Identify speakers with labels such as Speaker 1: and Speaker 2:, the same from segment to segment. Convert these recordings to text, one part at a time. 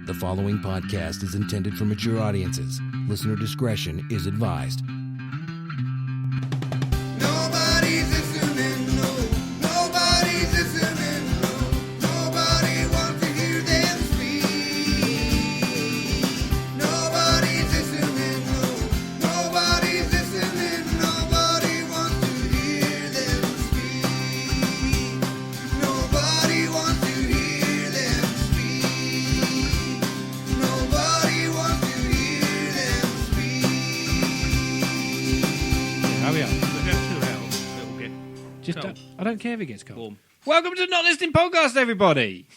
Speaker 1: The following podcast is intended for mature audiences. Listener discretion is advised.
Speaker 2: Nobody's listening, no. Nobody's listening, no. Nobody wants to hear them speak. Nobody's listening, no. Nobody's listening. Nobody wants to hear them speak. Nobody wants to hear them speak. Nobody wants to hear them speak.
Speaker 3: How we are?
Speaker 4: Just
Speaker 3: Cold.
Speaker 4: I don't care if it gets cold.
Speaker 3: Warm.
Speaker 4: Welcome to Not Listening Podcast, everybody.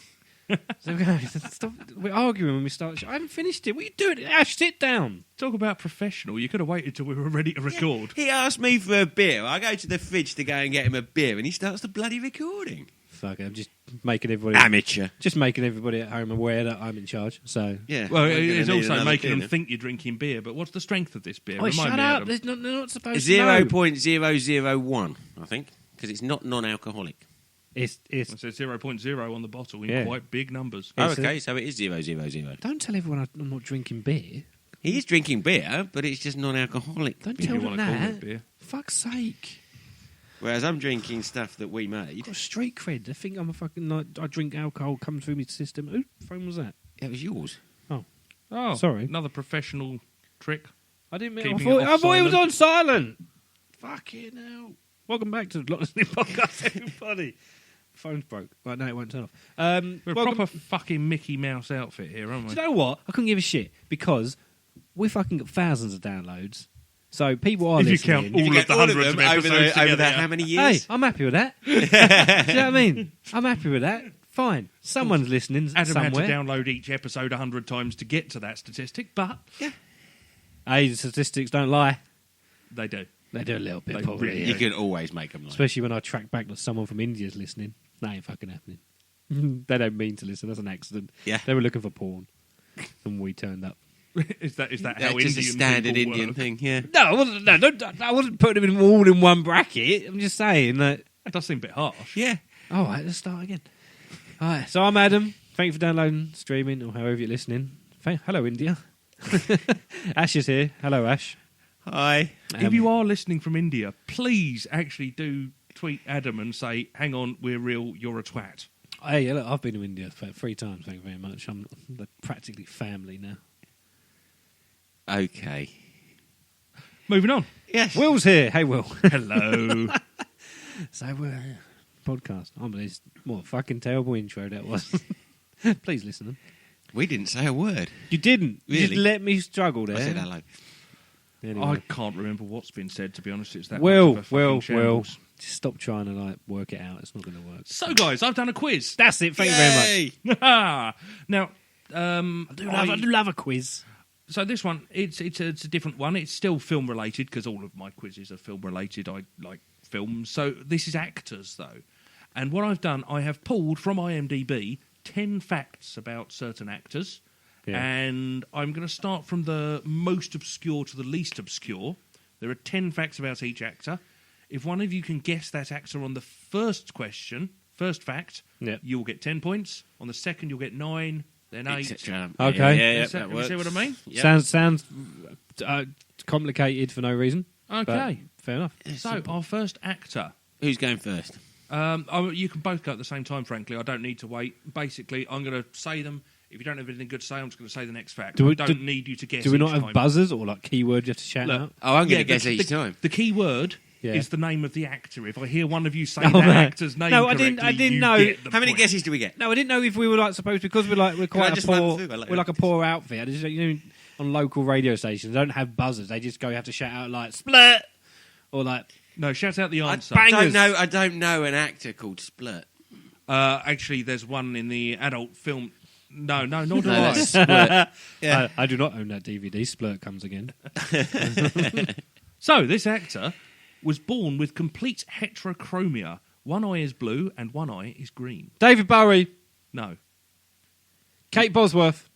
Speaker 4: Stop. We're arguing when we start. I haven't finished it. What are you doing? Ash, sit down.
Speaker 3: Talk about professional. You could have waited till we were ready to record.
Speaker 5: He asked me for a beer. I go to the fridge to go and get him a beer, and he starts the bloody recording.
Speaker 4: Fuck it. I'm just making everybody.
Speaker 5: Amateur.
Speaker 4: Just making everybody at home aware that I'm in charge. So.
Speaker 5: Yeah.
Speaker 3: Well,
Speaker 5: I'm gonna
Speaker 3: it's
Speaker 5: need
Speaker 3: also
Speaker 5: another
Speaker 3: making them
Speaker 5: beer
Speaker 3: think you're drinking beer. But what's the strength of this beer?
Speaker 4: Oh,
Speaker 3: Remind
Speaker 4: shut
Speaker 3: me,
Speaker 4: up!
Speaker 3: Adam.
Speaker 4: They're not supposed
Speaker 5: then.
Speaker 4: to know.
Speaker 5: 0.001, I think, because it's not non-alcoholic.
Speaker 4: It's.
Speaker 3: It says 0.0 on the bottle in
Speaker 4: Yeah.
Speaker 3: quite big numbers.
Speaker 5: Oh,
Speaker 4: It's
Speaker 5: okay, so it is 000.
Speaker 4: Don't tell everyone I'm not drinking beer.
Speaker 5: He is drinking beer, but it's just non-alcoholic.
Speaker 4: Don't
Speaker 3: If
Speaker 4: tell
Speaker 3: you
Speaker 4: them
Speaker 3: want to call
Speaker 4: that.
Speaker 3: it beer.
Speaker 4: Fuck's sake!
Speaker 5: Whereas I'm drinking stuff that we made.
Speaker 4: I've got street cred. They think I'm a fucking. Like, I drink alcohol, comes through my system. Who phone was that?
Speaker 5: It was yours.
Speaker 3: Oh,
Speaker 4: Sorry.
Speaker 3: Another professional trick.
Speaker 4: I didn't mean.
Speaker 3: Keeping
Speaker 4: I
Speaker 3: it off
Speaker 4: thought it was
Speaker 3: silent.
Speaker 4: on silent. Fucking hell! Welcome back to the Not Listening Podcast, everybody. Phone's broke. Right, no, it won't turn off.
Speaker 3: We're a
Speaker 4: welcome-
Speaker 3: proper fucking Mickey Mouse outfit here, aren't we?
Speaker 4: Do you know what? I couldn't give a shit because we fucking got thousands of downloads. So people are
Speaker 3: If you
Speaker 4: listening.
Speaker 3: count all
Speaker 5: You
Speaker 3: of
Speaker 5: get
Speaker 3: the
Speaker 5: all of
Speaker 3: hundreds
Speaker 5: them
Speaker 3: of
Speaker 5: over
Speaker 3: episodes
Speaker 5: the, over
Speaker 3: together,
Speaker 5: that
Speaker 3: yeah.
Speaker 5: how many
Speaker 4: Hey,
Speaker 5: years?
Speaker 4: I'm happy with that. Do you know what I mean? I'm happy with that. Fine. Someone's listening
Speaker 3: Adam
Speaker 4: somewhere.
Speaker 3: had to download each episode 100 times to get to that statistic, but
Speaker 4: Hey, the statistics don't lie.
Speaker 3: they do.
Speaker 4: They do a little bit,
Speaker 3: They
Speaker 4: probably.
Speaker 3: really
Speaker 5: You can always make them like.
Speaker 4: Especially when I track back that someone from India's listening. That ain't fucking happening. They don't mean to listen. That's an accident.
Speaker 5: Yeah.
Speaker 4: They were looking for porn. And we turned up.
Speaker 3: Is that
Speaker 5: That's
Speaker 3: how
Speaker 5: just a
Speaker 3: Indian
Speaker 5: standard
Speaker 3: people
Speaker 5: Indian
Speaker 3: work?
Speaker 5: thing, yeah.
Speaker 4: No, I wasn't, I wasn't putting them all in one bracket. I'm just saying that.
Speaker 3: That does seem a bit harsh.
Speaker 5: Yeah.
Speaker 4: All right, let's start again. All right, so I'm Adam. Thank you for downloading, streaming, or however you're listening. Hello, India. Ash is here. Hello, Ash.
Speaker 5: Hi.
Speaker 3: If you are listening from India, please actually do tweet Adam and say, hang on, we're real, you're a twat.
Speaker 4: Hey, look, I've been to India 3 times. Thank you very much. I'm practically family now.
Speaker 5: Okay.
Speaker 3: Moving on.
Speaker 5: Yes.
Speaker 4: Will's here. Hey, Will.
Speaker 3: Hello.
Speaker 4: So we're podcast. Oh, but it's what a fucking terrible intro that was. Please listen.
Speaker 5: We didn't say a word.
Speaker 4: You didn't. You just
Speaker 5: Really?
Speaker 4: let me struggle there.
Speaker 5: I said hello.
Speaker 4: Anyway.
Speaker 3: I can't remember what's been said, to be honest. It's that
Speaker 4: Will,
Speaker 3: much of a fucking
Speaker 4: Will.
Speaker 3: shambles.
Speaker 4: Just stop trying to work it out. It's not going to work.
Speaker 3: So, guys, I've done a quiz.
Speaker 4: That's it. Thank you very much.
Speaker 5: Yay!
Speaker 3: Now,
Speaker 4: I do love a quiz.
Speaker 3: so this one, it's a different one. It's still film related because all of my quizzes are film related. I like films. So this is actors, though. And what I've done, I have pulled from IMDb 10 facts about certain actors.
Speaker 4: Yeah.
Speaker 3: And I'm going to start from the most obscure to the least obscure. There are 10 facts about each actor. If one of you can guess that actor on the first fact,
Speaker 4: Yeah.
Speaker 3: you'll get 10 points. On the second, you'll get 9, then 8.
Speaker 5: Etc.
Speaker 4: Okay.
Speaker 5: Yeah,
Speaker 3: Is that-
Speaker 5: that
Speaker 3: you
Speaker 5: works.
Speaker 3: see what I mean?
Speaker 5: Yep.
Speaker 4: Sounds complicated for no reason.
Speaker 3: Okay.
Speaker 4: But fair enough.
Speaker 3: So, our first actor.
Speaker 5: Who's going first?
Speaker 3: You can both go at the same time, frankly. I don't need to wait. Basically, I'm going to say them. If you don't have anything good to say, I'm just going to say the next fact. I don't need you to guess.
Speaker 4: Do we not
Speaker 3: each
Speaker 4: have
Speaker 3: time.
Speaker 4: buzzers or keywords you have to shout
Speaker 3: Look,
Speaker 4: out?
Speaker 5: Oh, I'm going
Speaker 3: Yeah,
Speaker 5: to guess
Speaker 3: the-
Speaker 5: each time.
Speaker 3: The key word
Speaker 4: Yeah.
Speaker 3: is the name of the actor. If I hear one of you say
Speaker 4: Oh,
Speaker 3: that
Speaker 4: right.
Speaker 3: actor's name
Speaker 4: No, I
Speaker 3: correctly,
Speaker 4: didn't
Speaker 3: you
Speaker 4: know.
Speaker 3: get the
Speaker 5: How many
Speaker 3: point.
Speaker 5: guesses do we get?
Speaker 4: No, I didn't know if we were supposed because we're quite a
Speaker 5: just run
Speaker 4: poor
Speaker 5: through? I like
Speaker 4: we're like a
Speaker 5: this.
Speaker 4: poor outfit. I just, on local radio stations, they don't have buzzers. They just have to shout out split or
Speaker 3: No, shout out the answer.
Speaker 4: bang-
Speaker 5: I don't know an actor called Split.
Speaker 3: Actually, there's one in the adult film. No, nor do
Speaker 5: No,
Speaker 3: I.
Speaker 5: that's Split. Yeah.
Speaker 4: I do not own that DVD. Splurt comes again.
Speaker 3: So, this actor was born with complete heterochromia. One eye is blue and one eye is green.
Speaker 4: David Bowie,
Speaker 3: No.
Speaker 4: Kate Bosworth.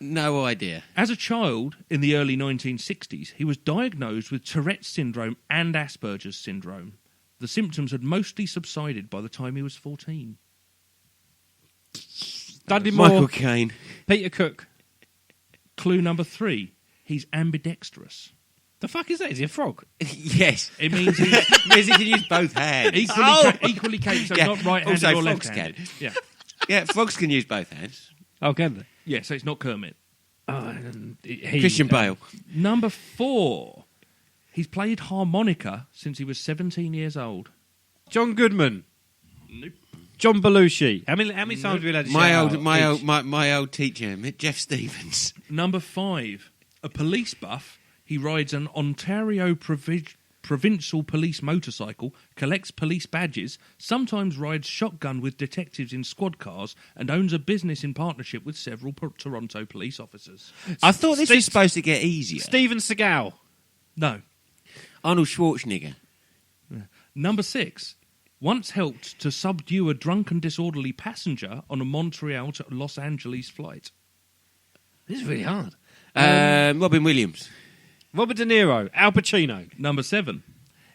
Speaker 5: No idea.
Speaker 3: As a child in the early 1960s, he was diagnosed with Tourette's syndrome and Asperger's syndrome. The symptoms had mostly subsided by the time he was 14.
Speaker 4: Dudley Moore.
Speaker 5: Michael Caine.
Speaker 4: Peter Cook.
Speaker 3: Clue number 3. He's ambidextrous.
Speaker 4: The fuck is that? Is he a frog?
Speaker 5: Yes.
Speaker 3: It means he's
Speaker 5: Means he can use both hands.
Speaker 3: equally capable, so
Speaker 5: Yeah.
Speaker 3: not right-handed
Speaker 5: Also,
Speaker 3: or
Speaker 5: frogs
Speaker 3: left-handed.
Speaker 5: can.
Speaker 3: Yeah.
Speaker 5: Yeah, frogs can use both hands.
Speaker 4: Oh, can they?
Speaker 3: Yeah, so it's not Kermit.
Speaker 5: Christian Bale.
Speaker 3: Number 4. He's played harmonica since he was 17 years old.
Speaker 4: John Goodman.
Speaker 3: Nope.
Speaker 4: John Belushi. How many times have we had to shout out each?
Speaker 5: My old teacher, Jeff Stevens.
Speaker 3: Number 5. A police buff. He rides an Ontario provincial police motorcycle, collects police badges, sometimes rides shotgun with detectives in squad cars, and owns a business in partnership with several Toronto police officers.
Speaker 5: I thought this was supposed to get easier.
Speaker 4: Steven Seagal.
Speaker 3: No.
Speaker 5: Arnold Schwarzenegger.
Speaker 3: Number 6. Once helped to subdue a drunken disorderly passenger on a Montreal to Los Angeles flight.
Speaker 4: This is really hard.
Speaker 5: Robin Williams.
Speaker 4: Robert De Niro. Al Pacino.
Speaker 3: Number 7.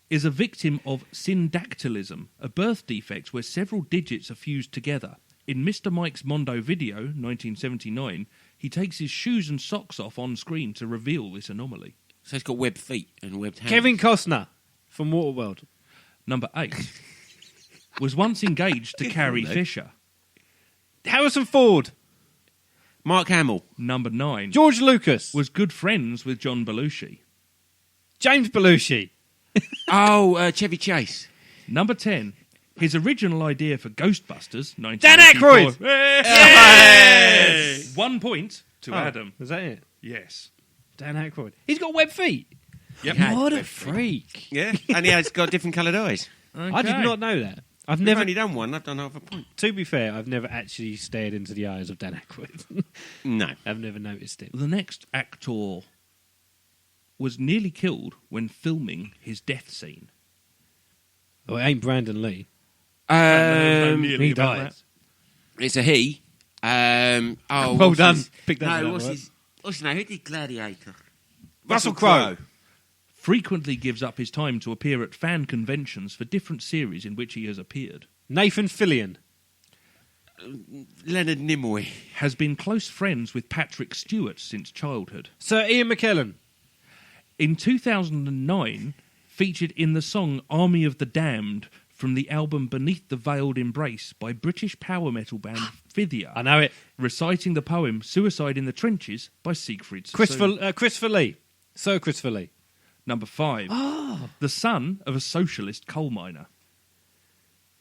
Speaker 3: Is a victim of syndactylism, a birth defect where several digits are fused together. In Mr. Mike's Mondo video, 1979, he takes his shoes and socks off on screen to reveal this anomaly.
Speaker 5: So he's got webbed feet and webbed hands.
Speaker 4: Kevin Costner from Waterworld.
Speaker 3: Number 8. Was once engaged to Carrie Fisher.
Speaker 4: Harrison Ford.
Speaker 5: Mark Hamill.
Speaker 3: Number 9.
Speaker 4: George Lucas.
Speaker 3: Was good friends with John Belushi.
Speaker 4: James Belushi.
Speaker 5: Chevy Chase.
Speaker 3: Number 10. His original idea for Ghostbusters,
Speaker 4: Dan
Speaker 3: 1984.
Speaker 4: Aykroyd.
Speaker 3: Yes! 1 point to Adam.
Speaker 4: Is that it?
Speaker 3: Yes.
Speaker 4: Dan Aykroyd. He's got webbed feet.
Speaker 3: Yep.
Speaker 4: What a freak.
Speaker 5: Yeah, and he has got different coloured eyes.
Speaker 4: I did
Speaker 3: Okay.
Speaker 4: not know that. I've
Speaker 5: We've
Speaker 4: never.
Speaker 5: only done one. I've done half a point.
Speaker 4: To be fair, I've never actually stared into the eyes of Dan Aykroyd.
Speaker 5: No.
Speaker 4: I've never noticed it.
Speaker 3: The next actor was nearly killed when filming his death scene.
Speaker 4: Oh, it ain't Brandon Lee.
Speaker 3: Nearly
Speaker 4: He
Speaker 3: about
Speaker 4: died.
Speaker 5: It's a he.
Speaker 4: Well
Speaker 5: what's
Speaker 4: done.
Speaker 5: his-
Speaker 4: Pick that
Speaker 5: No,
Speaker 4: one
Speaker 5: what's
Speaker 4: up,
Speaker 5: his name? Who did Gladiator?
Speaker 4: Russell Crowe.
Speaker 3: Frequently gives up his time to appear at fan conventions for different series in which he has appeared.
Speaker 4: Nathan Fillion.
Speaker 5: Leonard Nimoy.
Speaker 3: Has been close friends with Patrick Stewart since childhood.
Speaker 4: Sir Ian McKellen.
Speaker 3: In 2009, featured in the song Army of the Damned from the album Beneath the Veiled Embrace by British power metal band Fithia,
Speaker 4: I know it.
Speaker 3: reciting the poem Suicide in the Trenches by Siegfried Sassoon.
Speaker 4: Christopher Lee. Sir Christopher Lee.
Speaker 3: Number 5. The son of a socialist coal miner.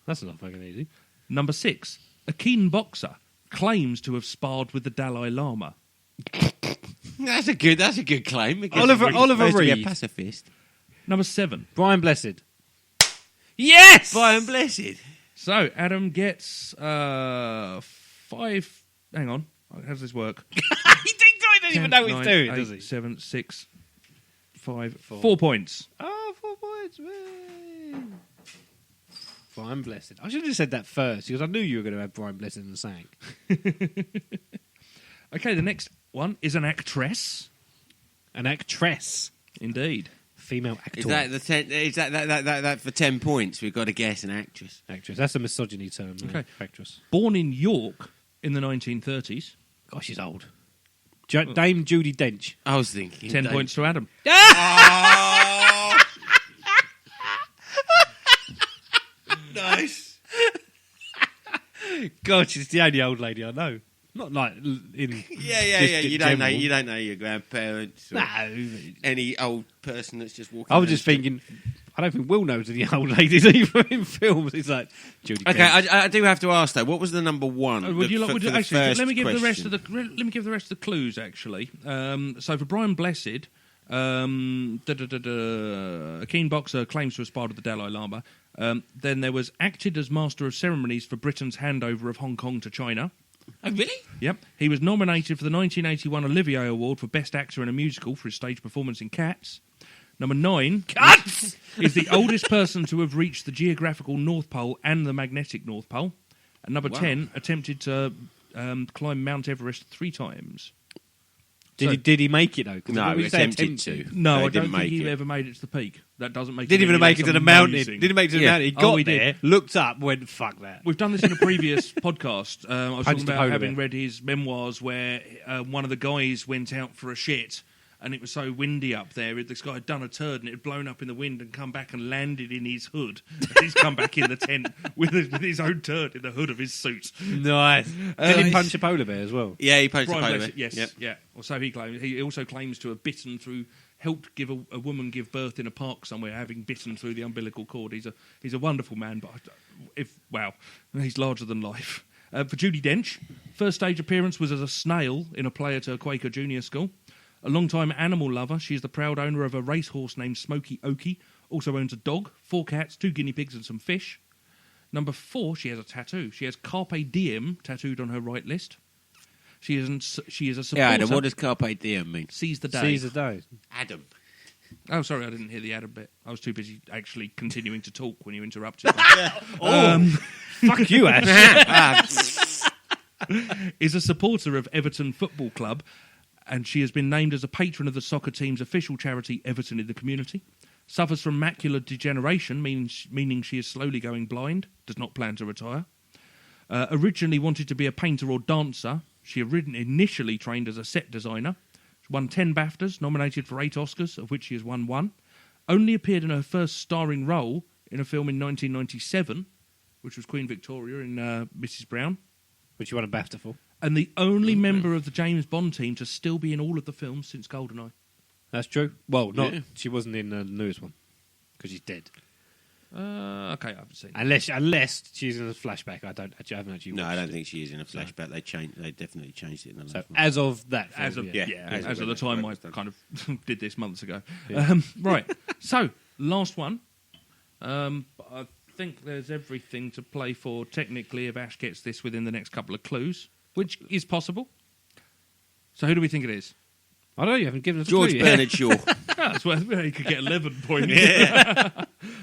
Speaker 4: That's not fucking easy.
Speaker 3: Number 6. A keen boxer claims to have sparred with the Dalai Lama.
Speaker 5: That's a good claim. because
Speaker 4: Oliver-
Speaker 5: he's
Speaker 4: Oliver
Speaker 5: supposed to be
Speaker 4: Reed.
Speaker 5: a pacifist.
Speaker 3: Number 7.
Speaker 4: Brian Blessed. Yes!
Speaker 5: Brian Blessed.
Speaker 3: So, Adam gets 5... Hang on. How does this work?
Speaker 4: he doesn't even know what he's doing, does he?
Speaker 3: 7, 6, 5, 4 points.
Speaker 4: Oh, 4 points. Whee! Brian Blessed. I should have just said that first because I knew you were going to have Brian Blessed in the sank.
Speaker 3: Okay, the next one is an actress.
Speaker 4: An actress.
Speaker 3: Indeed.
Speaker 4: Female actor.
Speaker 5: Is that the that for 10 points? We've got to guess an actress.
Speaker 4: Actress. That's a misogyny term.
Speaker 3: Okay.
Speaker 4: Actress.
Speaker 3: Born in York in the 1930s.
Speaker 4: Gosh, she's old. Dame Judi Dench.
Speaker 5: I was thinking
Speaker 3: 10 points to Adam.
Speaker 5: Nice.
Speaker 4: God, she's the only old lady I know. Not like in.
Speaker 5: Yeah.
Speaker 4: just
Speaker 5: You
Speaker 4: general.
Speaker 5: don't know your grandparents or
Speaker 4: No.
Speaker 5: any old person that's just walking.
Speaker 4: I was
Speaker 5: down
Speaker 4: just
Speaker 5: the street.
Speaker 4: thinking. I don't think Will knows any old ladies either in films. It's like Judi.
Speaker 5: Okay,
Speaker 4: Dench.
Speaker 5: I do have to ask though. What was the number one?
Speaker 3: Would you
Speaker 5: for the
Speaker 3: actually
Speaker 5: first
Speaker 3: let me give the rest
Speaker 5: question?
Speaker 3: of the let me give the rest of the clues actually. So for Brian Blessed, a keen boxer claims to have sparred with the Dalai Lama. Then there was acted as master of ceremonies for Britain's handover of Hong Kong to China.
Speaker 5: Oh, really?
Speaker 3: Yep, he was nominated for the 1981 Olivier Award for Best Actor in a Musical for his stage performance in Cats. Number 9 is the oldest person to have reached the geographical North Pole and the magnetic North Pole. And number 10 attempted to climb Mount Everest 3 times.
Speaker 4: Did he make it though? 'Cause
Speaker 5: No,
Speaker 4: we
Speaker 5: he
Speaker 4: say
Speaker 5: attempted to.
Speaker 3: No,
Speaker 5: He
Speaker 3: I
Speaker 5: didn't
Speaker 3: don't think
Speaker 5: make
Speaker 3: he
Speaker 5: it.
Speaker 3: ever made it to the peak. That doesn't make
Speaker 4: Didn't
Speaker 3: it
Speaker 4: even
Speaker 3: any
Speaker 4: make it
Speaker 3: less
Speaker 4: to the mountain.
Speaker 3: amazing.
Speaker 4: Didn't make it to the
Speaker 5: Yeah.
Speaker 4: mountain. He
Speaker 3: Oh,
Speaker 4: got
Speaker 3: he
Speaker 4: there,
Speaker 3: did.
Speaker 4: looked up, went fuck that.
Speaker 3: We've done this in a previous podcast. I was
Speaker 4: Punched
Speaker 3: talking
Speaker 4: a
Speaker 3: about
Speaker 4: polar
Speaker 3: having
Speaker 4: bear.
Speaker 3: read his memoirs where one of the guys went out for a shit and it was so windy up there. This guy had done a turd and it had blown up in the wind and come back and landed in his hood. And he's come back in the tent with his own turd in the hood of his suit.
Speaker 4: Nice. Did he punch a polar bear as well?
Speaker 5: Yeah, he punched the
Speaker 3: Brian
Speaker 5: polar
Speaker 3: Blessed,
Speaker 5: bear.
Speaker 3: yes,
Speaker 5: Yep.
Speaker 3: yeah. Or so he claims. He also claims to have bitten through, helped give a woman give birth in a park somewhere, having bitten through the umbilical cord. He's a wonderful man, but he's larger than life. For Judi Dench, first stage appearance was as a snail in a play at her Quaker junior school. A long-time animal lover, she is the proud owner of a racehorse named Smokey Okie. Also owns a dog, 4 cats, 2 guinea pigs, and some fish. Number 4, she has a tattoo. She has Carpe Diem tattooed on her right list. She is a supporter.
Speaker 5: Yeah, Adam, what does Carpe Diem mean?
Speaker 3: Seize the day.
Speaker 4: Seize the day.
Speaker 5: Adam.
Speaker 3: Oh, sorry, I didn't hear the Adam bit. I was too busy actually continuing to talk when you interrupted.
Speaker 4: Fuck you, Ash.
Speaker 3: Is a supporter of Everton Football Club, and she has been named as a patron of the soccer team's official charity, Everton in the Community. Suffers from macular degeneration, meaning she is slowly going blind. Does not plan to retire. Originally wanted to be a painter or dancer. She initially trained as a set designer. She won 10 BAFTAs, nominated for 8 Oscars, of which she has won 1. Only appeared in her first starring role in a film in 1997, which was Queen Victoria in Mrs. Brown.
Speaker 4: Which you won a BAFTA for.
Speaker 3: And the only member of the James Bond team to still be in all of the films since GoldenEye.
Speaker 4: That's true. Well, not.
Speaker 5: Yeah.
Speaker 4: She wasn't in the newest one because she's dead.
Speaker 3: Okay, I haven't seen it.
Speaker 4: Unless she's in a flashback. I haven't actually.
Speaker 5: No, I
Speaker 4: watched
Speaker 5: don't
Speaker 4: it.
Speaker 5: think she is in a flashback. They definitely changed it in the
Speaker 4: So
Speaker 5: last one.
Speaker 4: as of that, film,
Speaker 3: As of
Speaker 5: Yeah.
Speaker 3: as of the
Speaker 5: when
Speaker 3: time
Speaker 5: it
Speaker 3: I
Speaker 5: was done.
Speaker 3: kind of did this months ago.
Speaker 4: Yeah.
Speaker 3: Right. So last one. I think there's everything to play for. Technically, if Ash gets this within the next couple of clues, which is possible. So who do we think it is?
Speaker 4: I don't know. You haven't given us
Speaker 5: George
Speaker 4: a clue
Speaker 5: Bernard Shaw.
Speaker 3: That's where he could get 11 points.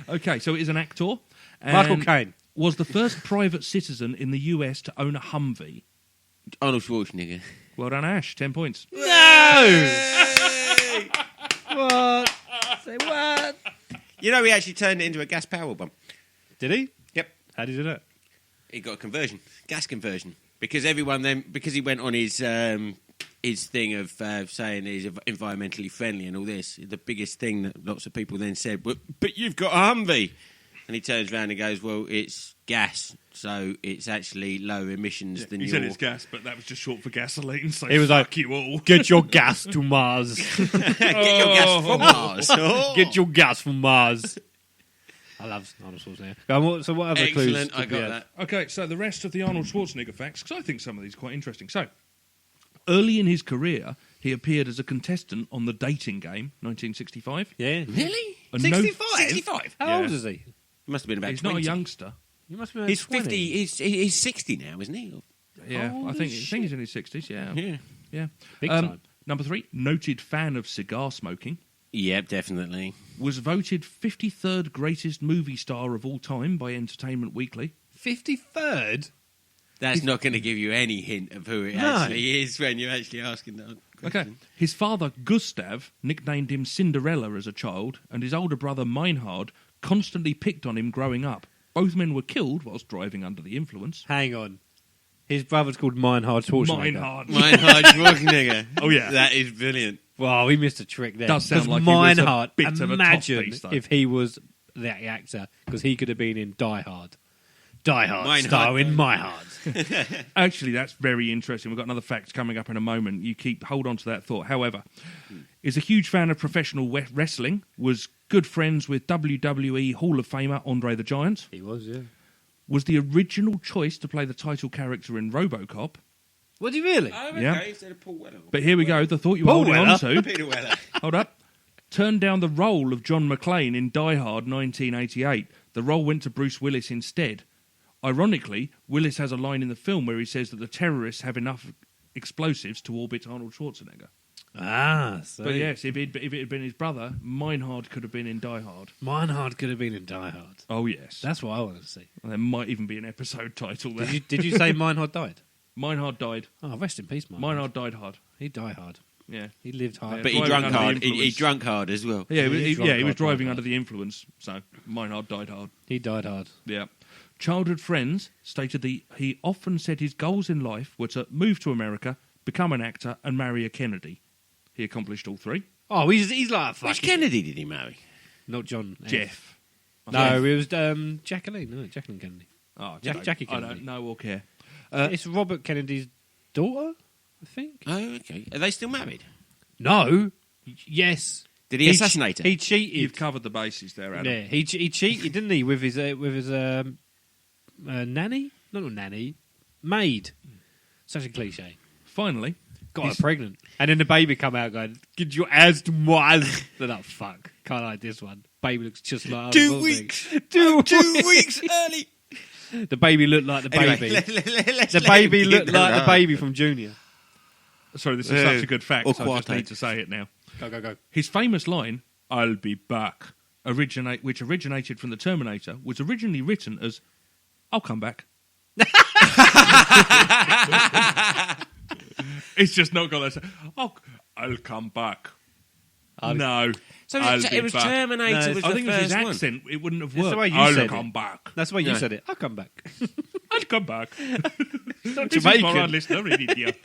Speaker 3: Okay, so it is an actor. And
Speaker 4: Michael Caine.
Speaker 3: was the first private citizen in the US to own a Humvee.
Speaker 5: Arnold Schwarzenegger.
Speaker 3: Well done, Ash. 10 points.
Speaker 4: What? Say what?
Speaker 5: You know, he actually turned it into a gas power bomb.
Speaker 4: Did he?
Speaker 5: Yep.
Speaker 4: How did he do that?
Speaker 5: He got a conversion, gas conversion, because everyone then, because he went on his thing of saying he's environmentally friendly and all this. The biggest thing that lots of people then said, but you've got a Humvee, and he turns around and goes, well, it's gas, so it's actually lower emissions than
Speaker 3: He
Speaker 5: your.
Speaker 3: said it's gas, but that was just short for gasoline, so
Speaker 4: He was
Speaker 3: fuck
Speaker 4: like,
Speaker 3: you all.
Speaker 4: Get your gas to Mars.
Speaker 5: Get your gas from Mars. Oh.
Speaker 4: Get your gas from Mars. I love Arnold Schwarzenegger. So what other clues?
Speaker 5: Excellent, I
Speaker 4: did we
Speaker 5: got
Speaker 4: have?
Speaker 5: that.
Speaker 3: Okay, so the rest of the Arnold Schwarzenegger facts, because I think some of these are quite interesting. So, early in his career, he appeared as a contestant on The Dating Game, 1965.
Speaker 4: Yeah.
Speaker 5: Really?
Speaker 3: A no-
Speaker 5: 65?
Speaker 4: How
Speaker 3: Yeah.
Speaker 4: old is he?
Speaker 5: He must have been about
Speaker 3: He's
Speaker 5: 20.
Speaker 3: not a youngster.
Speaker 4: He must be.
Speaker 5: He's 50. He's 60 now, isn't he?
Speaker 3: Yeah,
Speaker 4: Holy
Speaker 3: I think
Speaker 4: shit.
Speaker 3: he's in his 60s, yeah.
Speaker 5: Yeah.
Speaker 3: Yeah.
Speaker 4: Big time.
Speaker 3: Number 3, noted fan of cigar smoking.
Speaker 5: Yep, definitely.
Speaker 3: Was voted 53rd greatest movie star of all time by Entertainment Weekly.
Speaker 4: 53rd?
Speaker 5: That's not going to give you any hint of who it
Speaker 4: No.
Speaker 5: actually is when you're actually asking that
Speaker 3: Okay.
Speaker 5: question.
Speaker 3: His father, Gustav, nicknamed him Cinderella as a child, and his older brother, Meinhard, constantly picked on him growing up. Both men were killed whilst driving under the influence.
Speaker 4: Hang on. His brother's called Meinhard Schwarzenegger.
Speaker 3: Meinhard.
Speaker 5: Meinhard Schwarzenegger.
Speaker 3: Oh, yeah.
Speaker 5: That is brilliant.
Speaker 4: Wow, we missed a trick there.
Speaker 3: Does sound
Speaker 4: 'Cause
Speaker 3: like he was a
Speaker 4: Meinhard,
Speaker 3: bit of a
Speaker 4: imagine
Speaker 3: top piece, though.
Speaker 4: if he was the actor, because he could have been in Die Hard. Die Hard,
Speaker 5: Meinhard.
Speaker 4: starring Meinhard.
Speaker 3: Actually, that's very interesting. We've got another fact coming up in a moment. You hold on to that thought. However, is a huge fan of professional wrestling, was good friends with WWE Hall of Famer Andre the Giant,
Speaker 4: He was, yeah.
Speaker 3: was the original choice to play the title character in RoboCop.
Speaker 4: Was he really?
Speaker 3: Yeah.
Speaker 5: Instead of Paul Weller.
Speaker 3: But here we go, the thought you were
Speaker 4: Paul
Speaker 3: holding
Speaker 4: Weller?
Speaker 3: on to.
Speaker 5: Peter Weller.
Speaker 3: Hold up. Turned down the role of John McClane in Die Hard 1988. The role went to Bruce Willis instead. Ironically, Willis has a line in the film where he says that the terrorists have enough explosives to orbit Arnold Schwarzenegger.
Speaker 4: Ah, so
Speaker 3: But yes, if it had been his brother, Meinhard could have been in Die Hard.
Speaker 4: Meinhard could have been in Die Hard.
Speaker 3: Oh, yes.
Speaker 4: That's what I want to see.
Speaker 3: And there might even be an episode title there.
Speaker 4: Did you say Meinhard died?
Speaker 3: Meinhard died.
Speaker 4: Oh, rest in peace, Meinhard.
Speaker 3: Meinhard died hard.
Speaker 4: He died hard.
Speaker 3: Yeah.
Speaker 4: He lived hard.
Speaker 5: But he
Speaker 3: Driving
Speaker 5: drunk
Speaker 3: under the
Speaker 5: hard. He
Speaker 3: influence.
Speaker 5: drunk hard as well.
Speaker 3: Yeah, he
Speaker 4: drunk
Speaker 3: was
Speaker 4: hard,
Speaker 3: driving
Speaker 4: drunk
Speaker 3: under the influence. So Meinhard died hard.
Speaker 4: He died hard.
Speaker 3: Yeah. Childhood friends stated he often said his goals in life were to move to America, become an actor, and marry a Kennedy. He accomplished all three.
Speaker 4: Oh, he's like a
Speaker 5: Which
Speaker 4: fucking...
Speaker 5: Kennedy did he marry?
Speaker 4: Not John F.
Speaker 3: Jeff.
Speaker 4: No, it was Jacqueline. No, Jacqueline Kennedy.
Speaker 3: Oh,
Speaker 4: Jackie
Speaker 3: I
Speaker 4: Kennedy.
Speaker 3: don't know or care.
Speaker 4: It's Robert Kennedy's daughter, I think.
Speaker 5: Oh, okay. Are they still married?
Speaker 4: No. Yes.
Speaker 5: Did he assassinate her?
Speaker 4: He cheated.
Speaker 3: You've covered the bases there, Adam.
Speaker 4: Yeah, he cheated, didn't he, with his nanny? Not nanny, maid. Such a cliche.
Speaker 3: Finally,
Speaker 4: Got her pregnant, and then the baby come out going, "Get your ass to Mars." Then, oh fuck, can't like this one. Baby looks just like us,
Speaker 5: 2
Speaker 4: doesn't
Speaker 5: weeks.
Speaker 4: he? 2
Speaker 5: 2 weeks early.
Speaker 4: The baby looked like the
Speaker 5: Anyway,
Speaker 4: baby.
Speaker 5: let's
Speaker 4: The
Speaker 5: let
Speaker 4: baby
Speaker 5: him
Speaker 4: looked
Speaker 5: keep
Speaker 4: like the
Speaker 5: going.
Speaker 4: baby from Junior.
Speaker 3: sorry, this is such a good fact,
Speaker 5: Or
Speaker 3: so I just
Speaker 5: Quartet.
Speaker 3: need to say it now.
Speaker 4: Go.
Speaker 3: His famous line, "I'll be back," which originated from the Terminator, was originally written as, "I'll come back." It's just not got that. Oh, I'll come back. No.
Speaker 5: So
Speaker 3: I'll
Speaker 5: it
Speaker 3: be
Speaker 5: was
Speaker 3: back.
Speaker 5: Terminator
Speaker 4: No,
Speaker 5: was
Speaker 3: I
Speaker 5: the
Speaker 3: think it was his
Speaker 5: first one.
Speaker 3: accent. It wouldn't have
Speaker 4: That's
Speaker 3: worked.
Speaker 4: the way you
Speaker 3: I'll
Speaker 4: said
Speaker 3: come
Speaker 4: it.
Speaker 3: back.
Speaker 4: That's the way you
Speaker 5: No.
Speaker 4: said it. I'll come back.
Speaker 3: I'll come back. This is
Speaker 4: Jamaican.
Speaker 3: for our listener in India.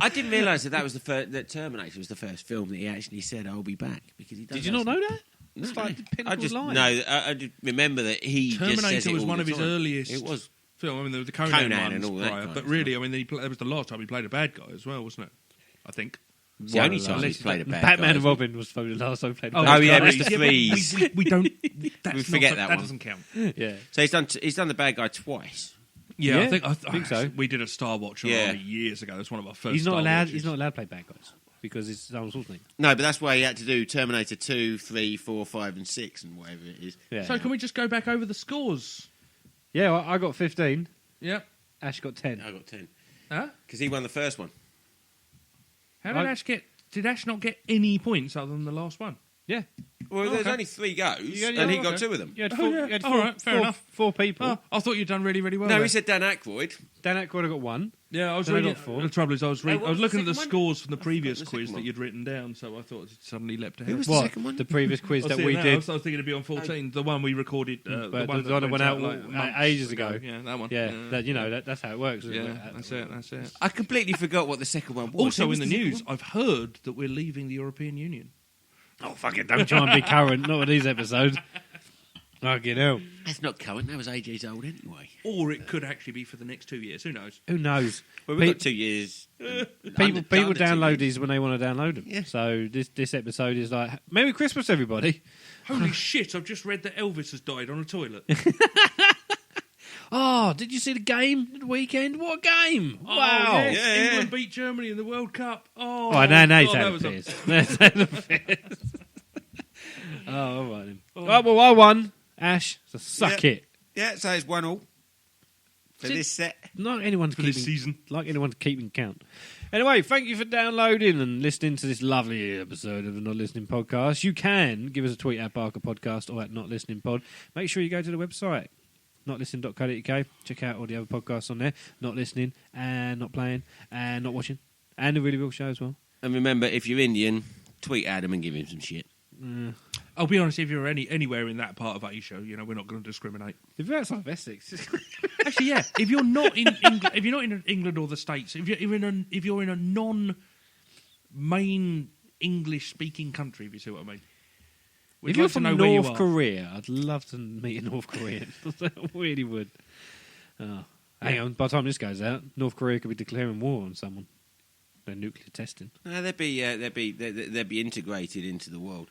Speaker 5: I didn't realise that was the first. That Terminator was the first film that he actually said, "I'll be back," because he does.
Speaker 4: Did you not know that?
Speaker 5: No,
Speaker 4: It's like the
Speaker 5: I
Speaker 4: pinnacle
Speaker 5: just
Speaker 4: line.
Speaker 5: no. I just remember that he just says
Speaker 3: Terminator
Speaker 5: it
Speaker 3: was
Speaker 5: all
Speaker 3: one
Speaker 5: the
Speaker 3: of his
Speaker 5: time.
Speaker 3: earliest
Speaker 5: It was.
Speaker 3: film. I mean, there was the Conan
Speaker 5: Conan
Speaker 3: ones
Speaker 5: and all that
Speaker 3: prior,
Speaker 5: kind
Speaker 3: but
Speaker 5: of
Speaker 3: really,
Speaker 5: stuff.
Speaker 3: I mean, that was the last time he played a bad guy as well, wasn't it? I think.
Speaker 5: It's the only time he's played a bad guy.
Speaker 4: Batman and
Speaker 5: isn't it?
Speaker 4: Robin was probably the last time he played. a
Speaker 5: Oh,
Speaker 4: bad
Speaker 5: yeah,
Speaker 4: guy.
Speaker 5: Mr. Freeze.
Speaker 3: We don't. That's
Speaker 5: We forget that
Speaker 3: that
Speaker 5: one.
Speaker 3: doesn't count.
Speaker 4: Yeah.
Speaker 5: So he's done the bad guy twice.
Speaker 3: Yeah,
Speaker 4: Yeah,
Speaker 3: I
Speaker 4: I think so.
Speaker 3: We did a Star Watch
Speaker 5: Yeah.
Speaker 3: years ago. That's one of our first.
Speaker 4: He's not
Speaker 3: Star
Speaker 4: allowed.
Speaker 3: Watches.
Speaker 4: He's not allowed to play bad guys because it's Arnold Schwarzenegger.
Speaker 5: No, but that's why he had to do Terminator 2, 3, 4, 5, and 6, and whatever it is.
Speaker 4: Yeah.
Speaker 3: So can we just go back over the scores?
Speaker 4: Yeah, well, I got 15.
Speaker 3: Yep.
Speaker 4: Ash got 10.
Speaker 5: I got 10
Speaker 3: Huh?
Speaker 5: because he won the first one.
Speaker 3: How did Ash get? Did Ash not get any points other than the last one?
Speaker 4: Yeah.
Speaker 5: Well, there's
Speaker 3: Okay.
Speaker 5: only 3 goes,
Speaker 4: You only-
Speaker 5: and he
Speaker 4: oh,
Speaker 5: got
Speaker 4: okay.
Speaker 5: 2 of them.
Speaker 4: You had
Speaker 3: Oh,
Speaker 4: four,
Speaker 3: yeah.
Speaker 4: you had
Speaker 3: All
Speaker 4: four,
Speaker 3: right, fair
Speaker 4: four-
Speaker 3: enough.
Speaker 4: 4 people.
Speaker 3: Oh, I thought you'd done really, really well.
Speaker 5: No,
Speaker 3: there.
Speaker 5: he said Dan Aykroyd.
Speaker 4: Dan Aykroyd got 1.
Speaker 3: Yeah, I was
Speaker 4: Then I
Speaker 3: reading.
Speaker 4: got 4.
Speaker 3: The trouble is, I was
Speaker 5: what was
Speaker 3: looking
Speaker 5: the
Speaker 3: at the
Speaker 5: second one?
Speaker 3: scores from the
Speaker 5: I
Speaker 3: previous
Speaker 5: forgot the
Speaker 3: quiz
Speaker 5: second
Speaker 3: that
Speaker 5: one.
Speaker 3: you'd written down, so I thought it suddenly leapt ahead.
Speaker 5: Who was the
Speaker 4: What?
Speaker 5: second one?
Speaker 4: The previous quiz
Speaker 3: I
Speaker 4: that
Speaker 3: see
Speaker 4: we
Speaker 3: it now.
Speaker 4: did.
Speaker 3: I was thinking it'd be on 14, the one we recorded.
Speaker 4: But
Speaker 3: the
Speaker 4: the
Speaker 3: one
Speaker 4: one that went out
Speaker 3: months
Speaker 4: ages ago.
Speaker 3: Yeah, that one.
Speaker 4: Yeah, that's how it works. Isn't
Speaker 3: Yeah,
Speaker 4: it?
Speaker 3: that's it.
Speaker 5: I completely forgot what the second one was.
Speaker 3: Also
Speaker 5: Who was
Speaker 3: in the
Speaker 5: second
Speaker 3: news,
Speaker 5: one?
Speaker 3: I've heard that we're leaving the European Union.
Speaker 4: Oh, fuck it. Don't try and be current. Not with these episodes. Fucking hell.
Speaker 5: That's not current. That was ages old anyway.
Speaker 3: Or it could actually be for the next 2 years. Who knows?
Speaker 4: Who knows?
Speaker 5: Well, we've
Speaker 4: Pe-
Speaker 5: got 2 years.
Speaker 4: People
Speaker 5: under 2
Speaker 4: download
Speaker 5: years.
Speaker 4: these when they want to download them.
Speaker 5: Yeah.
Speaker 4: So this episode is like, Merry Christmas, everybody.
Speaker 3: Holy shit, I've just read that Elvis has died on a toilet.
Speaker 4: Oh, did you see the game at the weekend? What a game!
Speaker 3: Oh,
Speaker 4: Wow.
Speaker 3: yes,
Speaker 5: Yeah, yeah.
Speaker 3: England beat Germany in the World Cup. Oh,
Speaker 4: Oh, now he's
Speaker 3: God,
Speaker 4: had
Speaker 3: that
Speaker 4: a
Speaker 3: was
Speaker 4: piss. That's had a piss. Oh, all right then. Right, well, I won. Ash, so suck
Speaker 5: Yeah.
Speaker 4: it.
Speaker 5: Yeah, so it's 1-1 for
Speaker 4: See-
Speaker 5: this set.
Speaker 4: Not anyone's
Speaker 3: For
Speaker 4: keeping
Speaker 3: this season.
Speaker 4: like anyone's keeping count. Anyway, thank you for downloading and listening to this lovely episode of the Not Listening Podcast. You can give us a tweet at Barker Podcast or at Not Listening Pod. Make sure you go to the website, notlistening.co.uk. Check out all the other podcasts on there. Not listening and not playing and not watching. And the Really Real Show as well.
Speaker 5: And remember, if you're Indian, tweet Adam and give him some shit.
Speaker 3: I'll be honest, if you're anywhere in that part of Asia, we're not going to discriminate.
Speaker 4: If you're outside of Essex.
Speaker 3: Actually, yeah. If you're not in England, if you're not in England or the States, if you're in a non-main English-speaking country, if you see what I mean. We'd
Speaker 4: If you're
Speaker 3: like to
Speaker 4: from
Speaker 3: know where you
Speaker 4: North
Speaker 3: are.
Speaker 4: Korea, I'd love to meet a North Korean. I really would. Oh, hang on, by the time this goes out, North Korea could be declaring war on someone. They're nuclear testing.
Speaker 5: No, they'd be integrated into the world.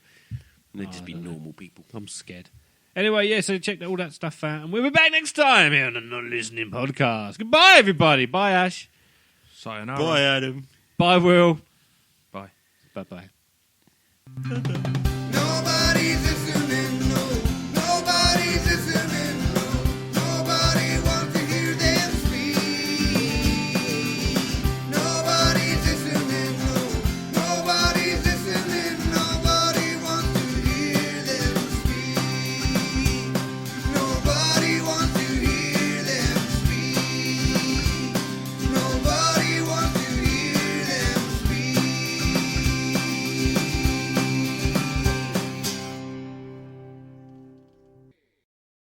Speaker 5: And they'd just be normal people.
Speaker 4: I'm scared. Anyway, yeah, so check all that stuff out. And we'll be back next time here on the Not Listening Podcast. Goodbye, everybody. Bye, Ash.
Speaker 3: Sayonara.
Speaker 5: Adam.
Speaker 4: Bye, Will.
Speaker 3: Bye.
Speaker 4: Bye-bye.